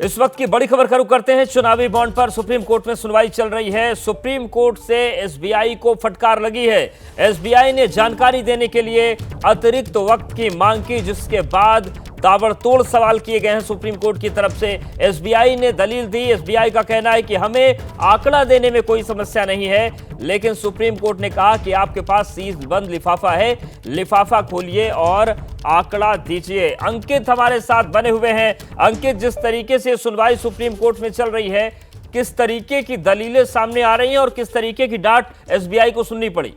इस वक्त की बड़ी खबर का रुख करते हैं। चुनावी बॉन्ड पर सुप्रीम कोर्ट में सुनवाई चल रही है। सुप्रीम कोर्ट से एसबीआई को फटकार लगी है। एसबीआई ने जानकारी देने के लिए अतिरिक्त वक्त की मांग की, जिसके बाद ताबड़तोड़ सवाल किए गए हैं सुप्रीम कोर्ट की तरफ से। एसबीआई ने दलील दी। एसबीआई का कहना है कि हमें आंकड़ा देने में कोई समस्या नहीं है, लेकिन सुप्रीम कोर्ट ने कहा कि आपके पास सील बंद लिफाफा है, लिफाफा खोलिए और आंकड़ा दीजिए। अंकित हमारे साथ बने हुए हैं। अंकित, जिस तरीके से सुनवाई सुप्रीम कोर्ट में चल रही है, किस तरीके की दलीलें सामने आ रही हैं और किस तरीके की डांट एसबीआई को सुननी पड़ी?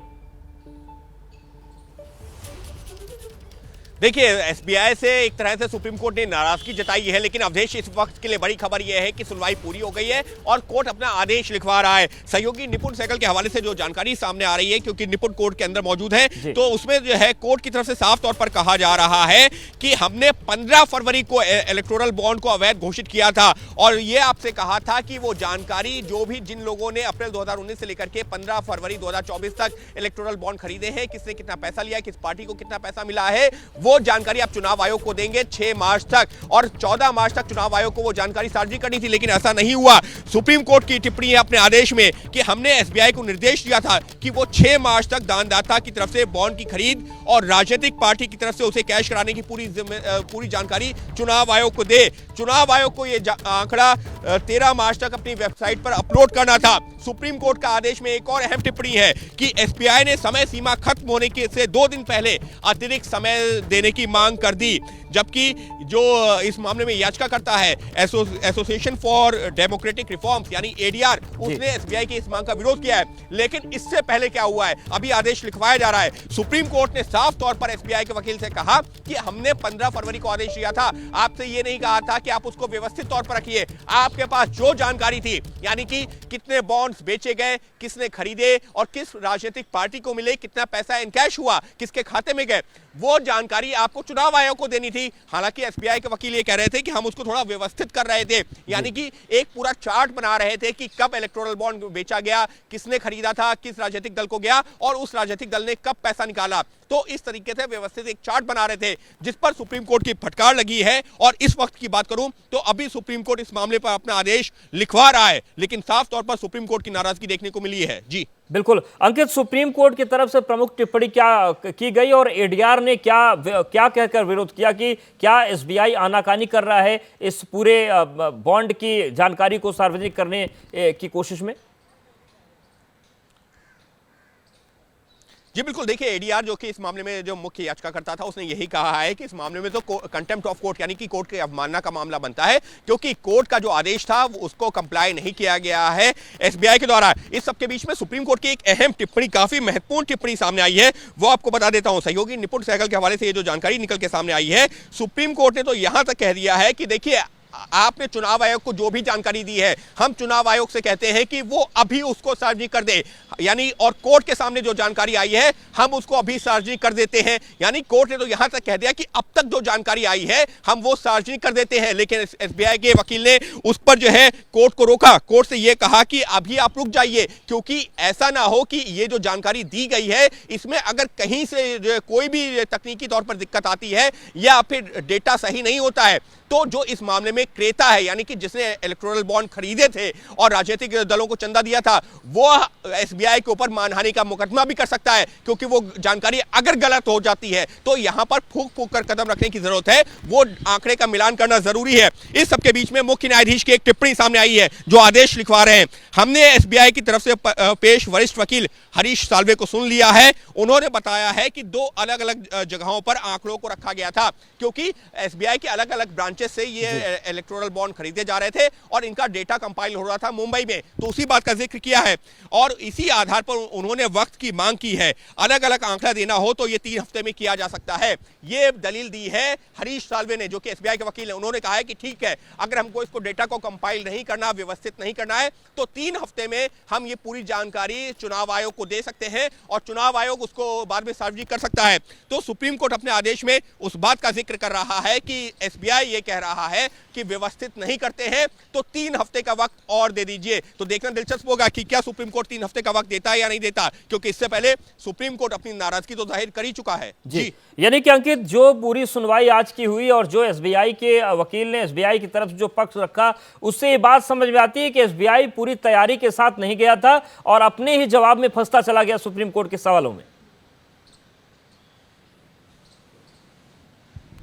देखिए, एसबीआई से एक तरह से सुप्रीम कोर्ट ने नाराजगी जताई है, लेकिन अवधेश इस वक्त के लिए बड़ी खबर यह है कि सुनवाई पूरी हो गई है और कोर्ट अपना आदेश लिखवा रहा है। सहयोगी निपुण सहगल के हवाले से जो जानकारी सामने आ रही है, क्योंकि निपुण कोर्ट के अंदर मौजूद है, तो उसमें जो है कोर्ट की तरफ से साफ तौर पर कहा जा रहा है कि हमने 15 फरवरी को इलेक्टोरल बॉन्ड को अवैध घोषित किया था और ये आपसे कहा था कि वो जानकारी जो भी जिन लोगों ने अप्रैल 2019 से लेकर के 15 फरवरी 2024 तक इलेक्टोरल बॉन्ड खरीदे हैं, किसने कितना पैसा लिया, किस पार्टी को कितना पैसा मिला है, वो जानकारी आप चुनाव आयोग को देंगे 6 मार्च तक। और 14 मार्च तक चुनाव आयोग को वो जानकारी सार्वजनिक करनी थी, लेकिन ऐसा नहीं हुआ। सुप्रीम कोर्ट की टिप्पणी है अपने आदेश में कि हमने एसबीआई को निर्देश दिया था कि वो 6 मार्च तक दानदाता की तरफ से बॉन्ड की खरीद और राजनीतिक पार्टी की तरफ से उसे कैश कराने की पूरी जानकारी चुनाव आयोग को दे। चुनाव आयोग को यह आंकड़ा 13 मार्च तक अपनी वेबसाइट पर अपलोड करना था। सुप्रीम कोर्ट का आदेश में एक और अहम टिप्पणी है कि एसबीआई ने समय सीमा खत्म होने के से 2 दिन पहले अतिरिक्त समय देने की मांग कर दी, जबकि जो इस मामले में याचिका करता है एसोसिएशन फॉर डेमोक्रेटिक रिफॉर्म्स यानी एडीआर, उसने एसबीआई की इस मांग का विरोध किया है। लेकिन इससे पहले क्या हुआ है, अभी आदेश लिखवाया जा रहा है। सुप्रीम कोर्ट ने साफ तौर पर एसबीआई के वकील से कहा कि हमने 15 फरवरी को आदेश दिया था, आपसे ये नहीं कहा था कि आप उसको व्यवस्थित तौर पर रखिए। आपके पास जो जानकारी थी, यानी कि कितने बॉन्ड्स बेचे गए, किसने खरीदे और किस राजनीतिक पार्टी को मिले, कितना पैसा इनकैश हुआ, किसके खाते में गए, वो जानकारी आपको चुनाव आयोग को देनी थी। हालांकि एसबीआई के वकील ये कह रहे थे कि हम उसको थोड़ा व्यवस्थित कर रहे थे, यानी कि एक पूरा चार्ट बना रहे थे कि कब इलेक्टोरल बॉन्ड बेचा गया, किसने खरीदा था, किस राजनीतिक दल को गया और उस राजनीतिक दल ने कब पैसा निकाला। तो इस तरीके से व्यवस्थित एक चार्ट बना रहे थे, जिस पर सुप्रीम कोर्ट की फटकार लगी है। और इस वक्त की बात करूं तो अभी सुप्रीम कोर्ट इस मामले पर अपना आदेश लिखवा रहा है, लेकिन साफ तौर पर सुप्रीम कोर्ट की नाराजगी देखने को मिली है। जी बिल्कुल अंकित, सुप्रीम कोर्ट की तरफ से प्रमुख टिप्पणी क्या की गई और एडीआर ने क्या कहकर विरोध किया कि क्या एसबीआई आनाकानी कर रहा है इस पूरे बॉन्ड की जानकारी को सार्वजनिक करने की कोशिश में? जी बिल्कुल, देखिए एडीआर जो कि इस मामले में जो मुख्य याचिका करता था, उसने यही कहा है कि इस मामले में तो कंटेम्प्ट ऑफ कोर्ट यानी कि कोर्ट की अवमानना का मामला बनता है, क्योंकि कोर्ट का जो आदेश था उसको कंप्लाई नहीं किया गया है एसबीआई के द्वारा। इस सबके बीच में सुप्रीम कोर्ट की एक अहम टिप्पणी, काफी महत्वपूर्ण टिप्पणी सामने आई है, वो आपको बता देता हूं। सहयोगी निपुण सहगल के हवाले से ये जो जानकारी निकल के सामने आई है, सुप्रीम कोर्ट ने तो यहां तक कह दिया है कि देखिए, आपने चुनाव आयोग को जो भी जानकारी दी है, हम चुनाव आयोग से कहते हैं कि वो अभी उसको सार्वजनिक कर दे, यानी और कोर्ट के सामने जो जानकारी आई है हम उसको अभी सार्वजनिक कर देते हैं। यानी कोर्ट ने तो यहां तक कह दिया कि अब तक जो जानकारी आई है हम वो सार्वजनिक कर देते हैं। लेकिन एसबीआई के वकील ने उस पर जो है कोर्ट को रोका, कोर्ट से ये कहा कि अभी आप रुक जाइए, क्योंकि ऐसा ना हो कि ये जो जानकारी दी गई है इसमें अगर कहीं से जो कोई भी तकनीकी तौर पर दिक्कत आती है या फिर डेटा सही नहीं होता है, तो जो इस मामले में क्रेता है, यानी कि जिसने इलेक्टोरल बॉन्ड खरीदे थे और राजनीतिक दलों को चंदा दिया था, वो एसबीआई के ऊपर मानहानि का मुकदमा भी कर सकता है, क्योंकि वो जानकारी अगर गलत हो जाती है तो यहां पर फूंक फूंक कर कदम रखने की जरूरत है, वो आंकड़े का मिलान करना जरूरी है। इस सबके बीच में मुख्य न्यायाधीश की एक टिप्पणी सामने आई है, जो आदेश लिखवा रहे हैं। हमने एसबीआई की तरफ से पेश वरिष्ठ वकील हरीश साल्वे को सुन लिया है। उन्होंने बताया है कि 2 अलग अलग जगहों पर आंकड़ों को रखा गया था, क्योंकि एसबीआई के अलग अलग ब्रांचेस से ये इलेक्टोरल बॉन्ड खरीदे जा रहे थे और इनका डेटा कंपाइल हो रहा था मुंबई में, तो उसी बात का जिक्र किया है और इसी आधार पर उन्होंने वक्त की मांग की है। अलग अलग आंकड़ा देना हो तो ये 3 हफ्ते में किया जा सकता है, ये दलील दी है हरीश साल्वे ने, जो कि एसबीआई के वकील हैं। उन्होंने कहा है कि ठीक है, अगर हमको इसको डेटा को कंपाइल नहीं करना, व्यवस्थित नहीं करना है, तो 3 हफ्ते में हम ये पूरी जानकारी चुनाव आयोग को दे सकते हैं और चुनाव आयोग उसको बाद में सार्वजनिक कर सकता है। तो सुप्रीम कोर्ट अपने आदेश में उस बात का जिक्र कर रहा है कि एसबीआई ये कह रहा है कि व्यवस्थित नहीं करते हैं तो 3 हफ्ते का वक्त और दे दीजिए। तो देखना दिलचस्प होगा कि क्या सुप्रीम कोर्ट 3 हफ्ते का वक्त देता है या नहीं देता, क्योंकि इससे पहले सुप्रीम कोर्ट अपनी नाराजगी तो जाहिर कर ही चुका है। जी यानी कि अंकित अंकित, जो पूरी सुनवाई आज की हुई और जो एसबीआई के वकील ने एसबीआई की तरफ जो पक्ष रखा, उससे ये बात समझ में आती है कि एसबीआई पूरी तैयारी के साथ नहीं गया था और अपने ही जवाब में फंसता चला गया सुप्रीम कोर्ट के सवालों में।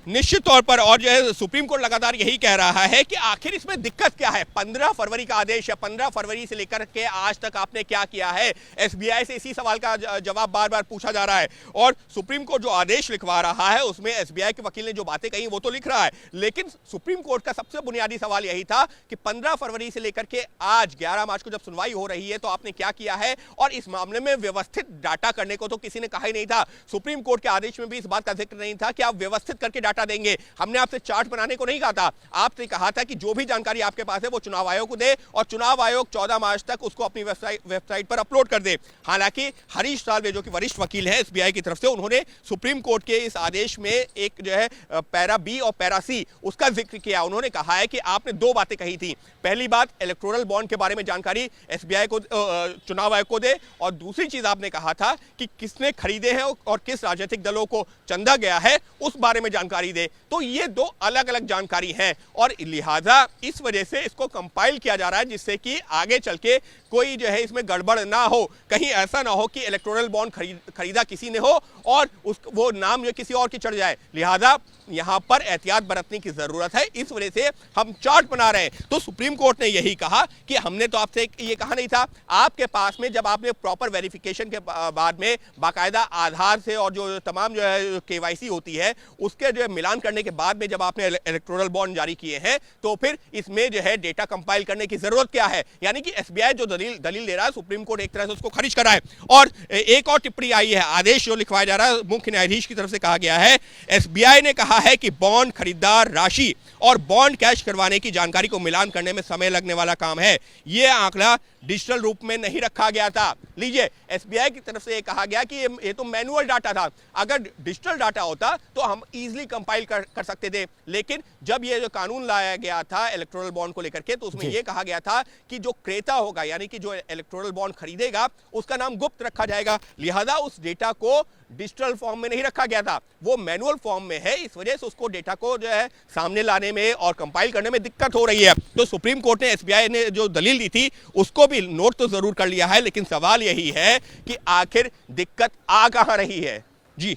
निश्चित तौर पर, और जो है सुप्रीम कोर्ट लगातार यही कह रहा है कि आखिर इसमें दिक्कत क्या है। 15 फरवरी का आदेश है, 15 फरवरी से लेकर के आज तक आपने क्या किया है। एसबीआई से इसी सवाल का जवाब बार बार पूछा जा रहा है और सुप्रीम कोर्ट जो आदेश लिखवा रहा है उसमें एसबीआई के वकील ने जो बातें कही वो तो लिख रहा है, लेकिन सुप्रीम कोर्ट का सबसे बुनियादी सवाल यही था कि 15 फरवरी से लेकर के आज 11 मार्च को जब सुनवाई हो रही है तो आपने क्या किया है। और इस मामले में व्यवस्थित डाटा करने को तो किसी ने कहा ही नहीं था। सुप्रीम कोर्ट के आदेश में भी इस बात का जिक्र नहीं था कि आप व्यवस्थित करके डाटा देंगे। हमने आपसे चार्ट बनाने को नहीं कहा था, आपसे कहा था कि जो भी जानकारी आपके पास है वो चुनाव आयोग को दे और चुनाव आयोग 14 मार्च तक उसको अपनी वेबसाइट पर अपलोड कर दे। हालांकि हरीश साल्वे जो कि वरिष्ठ वकील है एसबीआई की तरफ से, उन्होंने सुप्रीम कोर्ट के इस आदेश में एक जो है पैरा बी और पैरा सी उसका जिक्र किया। उन्होंने कहा है कि आपने दो बातें कही थी। पहली बात, इलेक्टोरल बॉन्ड के बारे में जानकारी एसबीआई को चुनाव आयोग को दे, और दूसरी चीज आपने कहा था कि किसने खरीदे हैं और किस राजनीतिक दलों को चंदा गया है उस बारे में जानकारी दे। तो ये दो अलग अलग जानकारी हैं और लिहाजा इस वजह से इसको कंपाइल किया जा रहा है जिससे कि आगे चल के कोई जो है इसमें गड़बड़ ना हो। कहीं ऐसा ना हो कि इलेक्टोरल बॉन्ड खरीदा किसी ने हो और वो नाम जो किसी और की चढ़ जाए। लिहाजा यहां पर एहतियात बरतने की जरूरत है, इस वजह से हम चार्ट बना रहे हैं। तो सुप्रीम कोर्ट ने यही कहा कि हमने तो आपसे ये कहा नहीं था। आपके पास में जब आपने प्रॉपर वेरिफिकेशन के बाद में बाकायदा आधार से और जो तमाम जो है केवाईसी होती है उसके जो है मिलान करने के बाद में जब आपने इलेक्टोरल बॉन्ड जारी किए हैं तो फिर इसमें जो है डेटा कंपाइल करने की जरूरत क्या है। यानी कि एसबीआई जो दलील दे रहा है सुप्रीम कोर्ट एक तरह से उसको खारिज कर रहा है। और एक और टिप्पणी आई है, आदेश जो लिखवाया जा रहा है मुख्य न्यायाधीश की तरफ से कहा गया है, एसबीआई ने कहा है कि बॉन्ड खरीदार राशि और बॉन्ड कैश करवाने की जानकारी को मिलान करने में समय लगने वाला काम है। यह आंकड़ा डिजिटल रूप में नहीं रखा गया था। लीजिए, एसबीआई की तरफ से यह कहा गया कि ये तो मैनुअल डाटा था। अगर डिजिटल डाटा होता तो हम इजीली कंपाइल कर सकते थे, लेकिन जब ये जो कानून लाया गया था इलेक्टोरल बॉन्ड को लेकर के तो उसमें यह कहा गया था कि जो क्रेता होगा यानी कि जो इलेक्टोरल बॉन्ड खरीदेगा उसका नाम गुप्त रखा जाएगा। लिहाजा उस डेटा को डिजिटल फॉर्म में नहीं रखा गया था, वो मैनुअल फॉर्म में है। इस वजह से उसको डेटा को जो है सामने लाने में और कंपाइल करने में दिक्कत हो रही है। तो सुप्रीम कोर्ट ने एसबीआई ने जो दलील दी थी उसको भी नोट तो जरूर कर लिया है, लेकिन सवाल यही है कि आखिर दिक्कत आ कहां रही है। जी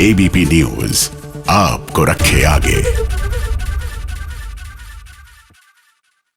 एबीपी न्यूज आपको रखे आगे।